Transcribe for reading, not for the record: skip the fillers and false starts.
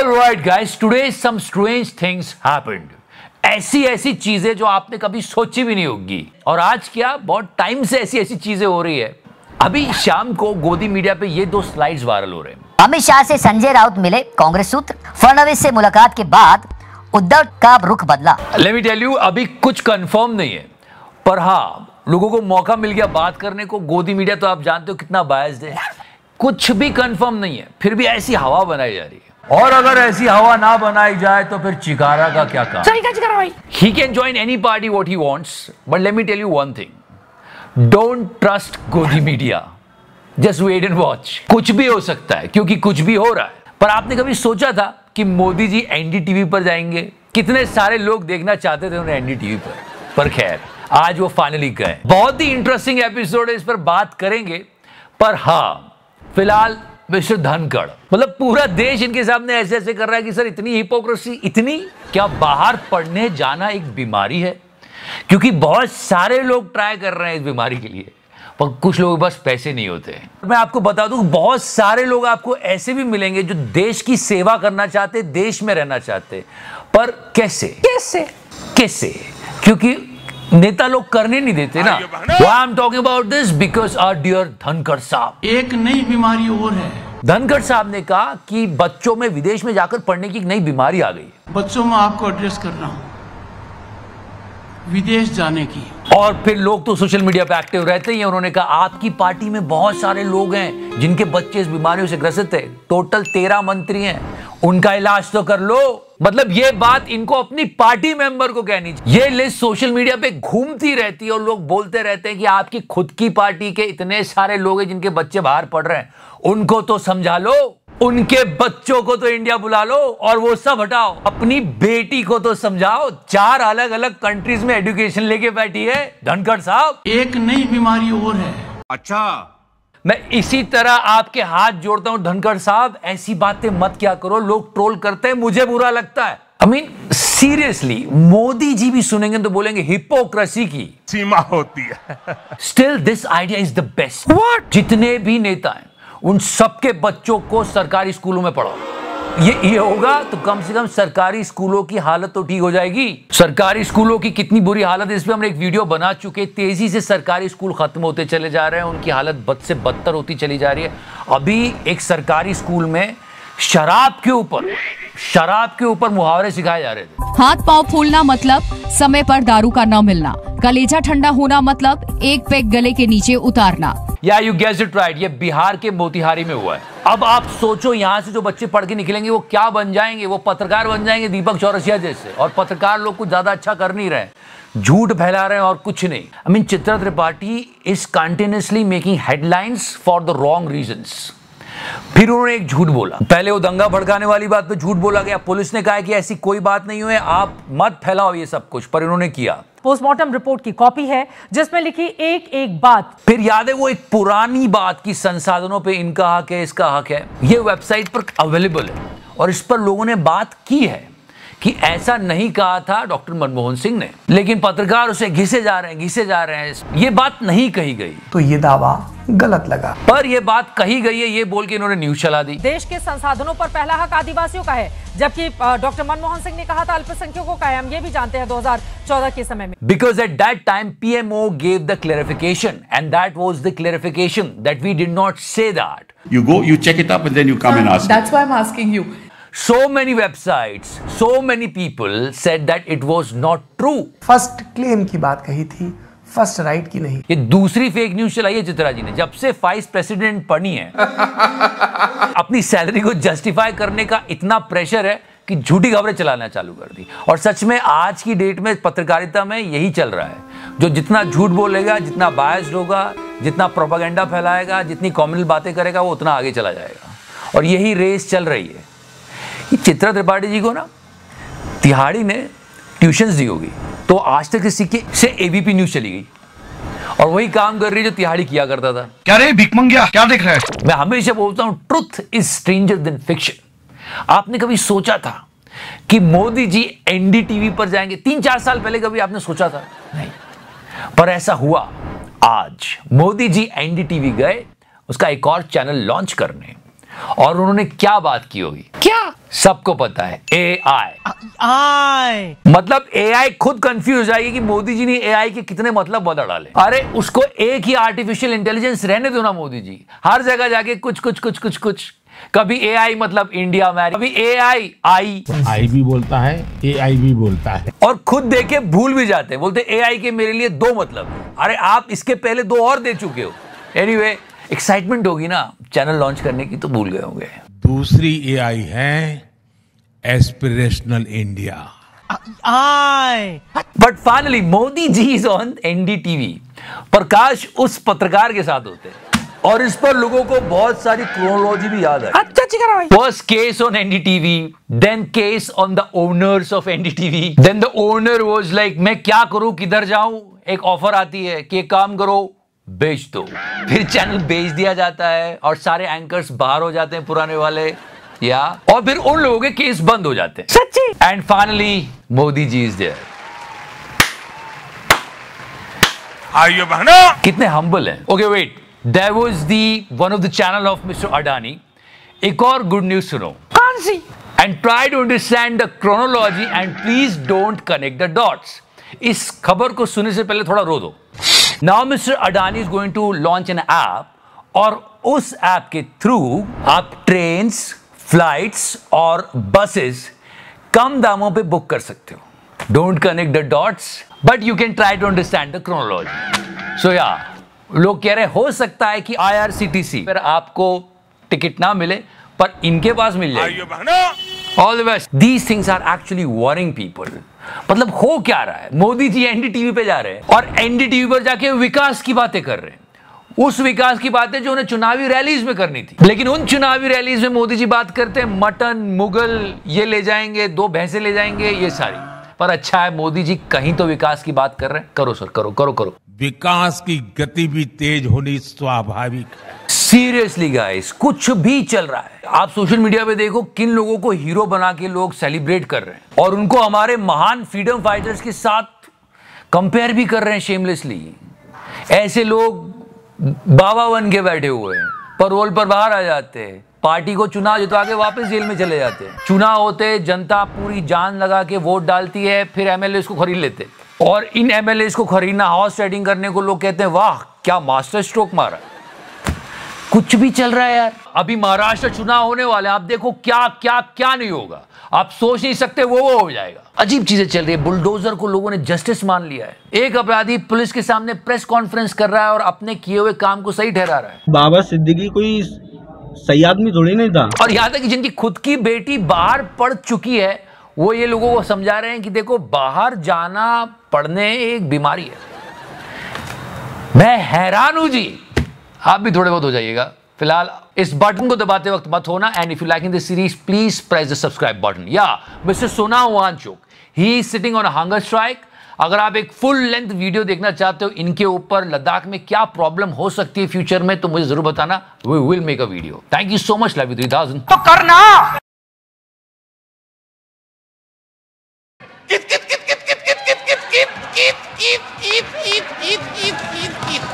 Alright guys, today some strange things happened. ऐसी चीजें जो आपने कभी सोची भी नहीं होगी। और आज क्या, बहुत टाइम से ऐसी चीजें हो रही है। अभी शाम को गोदी मीडिया पे ये दो स्लाइड्स वायरल हो रहे हैं। अमित शाह से संजय राउत मिले कांग्रेस सूत्र। फडणवीस से मुलाकात के बाद उद्धव का रुख बदला। Let me tell you, अभी कुछ कंफर्म नहीं है, पर हाँ लोगों को मौका मिल गया बात करने को। गोदी मीडिया तो आप जानते हो कितना बायस्ड है। कुछ भी कंफर्म नहीं है, फिर भी ऐसी हवा बनाई जा रही है। और अगर ऐसी हवा ना बनाई जाए तो फिर चिकारा का क्या काम? चिकारा भाई। He can join any party what he wants, but let me tell you one thing. Don't trust गोदी media. Just wait and watch. कुछ भी हो सकता है, क्योंकि कुछ भी हो रहा है। पर आपने कभी सोचा था कि मोदी जी एनडीटीवी पर जाएंगे? कितने सारे लोग देखना चाहते थे उन्हें एनडीटीवी पर खैर आज वो फाइनली गए। बहुत ही इंटरेस्टिंग एपिसोड है, इस पर बात करेंगे। पर हाँ, फिलहाल मिस्टर धनखड़, मतलब पूरा देश इनके सामने ऐसे कर रहा है कि सर इतनी हिपोक्रेसी, इतनी क्या बाहर पढ़ने जाना एक बीमारी है? क्योंकि बहुत सारे लोग ट्राई कर रहे हैं इस बीमारी के लिए, पर कुछ लोग बस पैसे नहीं होते। मैं आपको बता दूं, बहुत सारे लोग आपको ऐसे भी मिलेंगे जो देश की सेवा करना चाहते, देश में रहना चाहते, पर कैसे? क्योंकि नेता लोग करने नहीं देते ना। Why I'm talking about this? Because our dear Dhankhar साहब, एक नई बीमारी और है। धनखड़ साहब ने कहा कि बच्चों में विदेश में जाकर पढ़ने की एक नई बीमारी आ गई है। बच्चों में आपको एड्रेस कर रहा हूं, विदेश जाने की। और फिर लोग तो सोशल मीडिया पे एक्टिव रहते ही हैं। उन्होंने कहा आपकी पार्टी में बहुत सारे लोग हैं जिनके बच्चे इस बीमारियों से ग्रसित है। टोटल 13 मंत्री हैं, उनका इलाज तो कर लो। मतलब ये बात इनको अपनी पार्टी मेंबर को कहनी चाहिए। ये लिस्ट सोशल मीडिया पे घूमती रहती है और लोग बोलते रहते हैं कि आपकी खुद की पार्टी के इतने सारे लोग हैं जिनके बच्चे बाहर पढ़ रहे हैं, उनको तो समझा लो, उनके बच्चों को तो इंडिया बुला लो और वो सब हटाओ। अपनी बेटी को तो समझाओ, 4 अलग अलग कंट्रीज में एजुकेशन लेके बैठी है धनखड़ साहब। एक नई बीमारी और है। अच्छा, मैं इसी तरह आपके हाथ जोड़ता हूं धनखड़ साहब, ऐसी बातें मत क्या करो। लोग ट्रोल करते हैं, मुझे बुरा लगता है। I mean seriously, Modi ji भी सुनेंगे तो बोलेंगे हिपोक्रेसी की सीमा होती है। Still this idea is the best. What? जितने भी नेता हैं उन सबके बच्चों को सरकारी स्कूलों में पढ़ाओ। ये होगा तो कम से कम सरकारी स्कूलों की हालत तो ठीक हो जाएगी। सरकारी स्कूलों की कितनी बुरी हालत है, इस पे हमने एक वीडियो बना चुके। तेजी से सरकारी स्कूल खत्म होते चले जा रहे हैं, उनकी हालत बद से बदतर होती चली जा रही है। अभी एक सरकारी स्कूल में शराब के ऊपर मुहावरे सिखाए जा रहे थे। हाथ पांव फूलना मतलब समय पर दारू का न मिलना, कलेजा ठंडा होना मतलब एक पैक गले के नीचे उतारना। या यू गेस्ड इट राइट, ये बिहार के मोतिहारी में हुआ है। अब आप सोचो, यहाँ से जो बच्चे पढ़ के निकलेंगे वो क्या बन जाएंगे? वो पत्रकार बन जाएंगे दीपक चौरसिया जैसे। और पत्रकार लोग कुछ ज्यादा अच्छा कर नहीं रहे, झूठ फैला रहे हैं और कुछ नहीं। I mean Chitra Tripathi is continuously making headlines for the wrong reasons. फिर उन्होंने एक झूठ बोला, पहले वो दंगा भड़काने वाली बात पे झूठ बोला गया। पुलिस ने कहा कि ऐसी कोई बात नहीं हुई, आप मत फैलाओ ये सब कुछ, पर इन्होंने किया। पोस्टमार्टम रिपोर्ट की कॉपी है जिसमें लिखी एक बात। फिर याद है वो एक पुरानी बात की संसाधनों पे इनका हक है, इसका हक है। ये वेबसाइट पर अवेलेबल है और इस पर लोगों ने बात की है कि ऐसा नहीं कहा था डॉक्टर मनमोहन सिंह ने, लेकिन पत्रकार उसे घिसे जा रहे हैं। ये बात नहीं कही गई तो ये दावा गलत लगा, पर ये बात कही गई है, ये बोल के इन्होंने न्यूज चला दी। देश के संसाधनों पर पहला हक आदिवासियों का है, जबकि डॉक्टर मनमोहन सिंह ने कहा था अल्पसंख्यकों का है। हम ये भी जानते हैं 2014 के समय में। Because at that time PMO gave the clarification and that was the clarification that we did not say that. You go, you check it up and then you come and ask. That's why I'm asking you. So many websites, so many people said that it was not true. First claim की बात कही थी, first right की नहीं। ये दूसरी fake news चलाई है चित्रा जी ने। जब से वाइस प्रेसिडेंट बनी है अपनी सैलरी को जस्टिफाई करने का इतना प्रेशर है कि झूठी खबरें चलाना चालू कर दी। और सच में आज की डेट में पत्रकारिता में यही चल रहा है। जो जितना झूठ बोलेगा, जितना बायस्ड होगा, जितना प्रोपेगेंडा फैलाएगा, जितनी कॉमनल बातें करेगा, वो उतना आगे चला जाएगा। और यही रेस चल रही है। ये चित्रा त्रिपाठी जी को ना तिहाड़ी ने ट्यूशंस दी होगी, तो आज तक सिक्के से एबीपी न्यूज चली गई और वही काम कर रही है जो तिहाड़ी किया करता था। क्या रे भिकमंगिया, क्या देख रहा है? मैं हमेशा बोलता हूं, truth is stranger then fiction. आपने कभी सोचा था कि मोदी जी एनडीटीवी पर जाएंगे? 3-4 साल पहले कभी आपने सोचा था? नहीं, पर ऐसा हुआ। आज मोदी जी एनडीटीवी गए उसका एक और चैनल लॉन्च करने, और उन्होंने क्या बात की होगी? क्या सबको पता है AI। मतलब AI खुद कंफ्यूज हो जाएगी कि मोदी जी ने AI के कितने मतलब बदल डाले। अरे उसको एक ही आर्टिफिशियल इंटेलिजेंस रहने दो ना मोदी जी, हर जगह जाके कुछ कुछ कुछ कुछ कुछ, कभी AI मतलब इंडिया में, कभी आई भी बोलता है, AI भी बोलता है, और खुद देके भूल भी जाते हैं, बोलते AI के मेरे लिए 2 मतलब। अरे आप इसके पहले 2 और दे चुके हो। एनीवे, एक्साइटमेंट होगी ना चैनल लॉन्च करने की, तो भूल गए होंगे। दूसरी AI है aspirational India. But finally Modi ji is on NDTV। Prakash उस पत्रकार के साथ होते हैं और इस पर लोगों को बहुत सारी क्रोनोलॉजी भी याद है। First case on NDTV, then case on the owners of NDTV, then the owner was like मैं क्या करूं, किधर जाऊं, एक ऑफर आती है कि काम करो, बेच दो, फिर चैनल बेच दिया जाता है और सारे एंकर्स बाहर हो जाते हैं पुराने वाले, या और फिर उन लोगों के केस बंद हो जाते हैं। सच्ची। And finally Modi ji is there. आइए बहनों, कितने हम्बल हैं। Okay wait, there was the one of the channel of mister Adani. एक और गुड न्यूज सुनो। कौन सी? And try to understand the chronology and please don't connect the dots. इस खबर को सुनने से पहले थोड़ा रो दो। Now mister Adani is going to launch an app, और उस ऐप के थ्रू आप ट्रेन्स, फ्लाइट्स और बसेस कम दामों पे बुक कर सकते हो। Don't connect the dots but you can try to understand the chronology. So या लोग कह रहे हो सकता है कि IRCTC पर आपको टिकट ना मिले, पर इनके पास मिल जाएगी। All the best. These things are actually worrying people. मतलब हो क्या रहा है, मोदी जी NDTV पे जा रहे हैं और NDTV पर जाके विकास की बातें कर रहे हैं, उस विकास की बातें जो उन्हें चुनावी रैलीज में करनी थी। लेकिन उन चुनावी रैलीज में मोदी जी बात करते हैं मटन, मुगल, ये ले जाएंगे, 2 भैंसे ले जाएंगे, ये सारी। पर अच्छा है मोदी जी कहीं तो विकास की बात कर रहे हैं। करो सर, करो करो करो। विकास की गति भी तेज होनी स्वाभाविक है। सीरियसली गाइस, कुछ भी चल रहा है, आप सोशल मीडिया पे देखो किन लोगों को हीरो बना के लोग सेलिब्रेट कर रहे हैं और उनको हमारे महान फ्रीडम फाइटर्स के साथ कंपेयर भी कर रहे हैं शेमलेसली। ऐसे लोग बाबा बन के बैठे हुए हैं, पैरोल पर बाहर आ जाते हैं, पार्टी को चुनाव जितवा के वापस जेल में चले जाते हैं। चुनाव होते, जनता पूरी जान लगा के वोट डालती है, फिर MLAs को खरीद लेते हैं। और इन MLAs को खरीदना, हॉर्स ट्रेडिंग करने को लोग कहते हैं वाह क्या मास्टर स्ट्रोक मारा। कुछ भी चल रहा है यार। अभी महाराष्ट्र चुनाव होने वाले, आप देखो क्या क्या क्या नहीं होगा, आप सोच नहीं सकते वो हो जाएगा। अजीब चीजें चल रही है। बुलडोजर को लोगों ने जस्टिस मान लिया है। एक अपराधी पुलिस के सामने प्रेस कॉन्फ्रेंस कर रहा है और अपने किए हुए काम को सही ठहरा रहा है। बाबा सिद्दीकी कोई सही आदमी थोड़ी नहीं था। और यहाँ तक कि जिनकी खुद की बेटी बाहर पढ़ चुकी है, वो ये लोगों को समझा रहे हैं कि देखो बाहर जाना पढ़ने एक बीमारी है। मैं हैरान हूं जी। आप भी थोड़े बहुत हो जाइएगा। फिलहाल इस बटन को दबाते वक्त मत होना। And if you liking this series please press the subscribe button. या mister Sonam Wangchuk, he is sitting on a hunger strike. अगर आप एक फुल लेंथ वीडियो देखना चाहते हो इनके ऊपर, लद्दाख में क्या प्रॉब्लम हो सकती है फ्यूचर में, तो मुझे जरूर बताना। We will make a video. Thank you so much. Love you 3000। तो करना।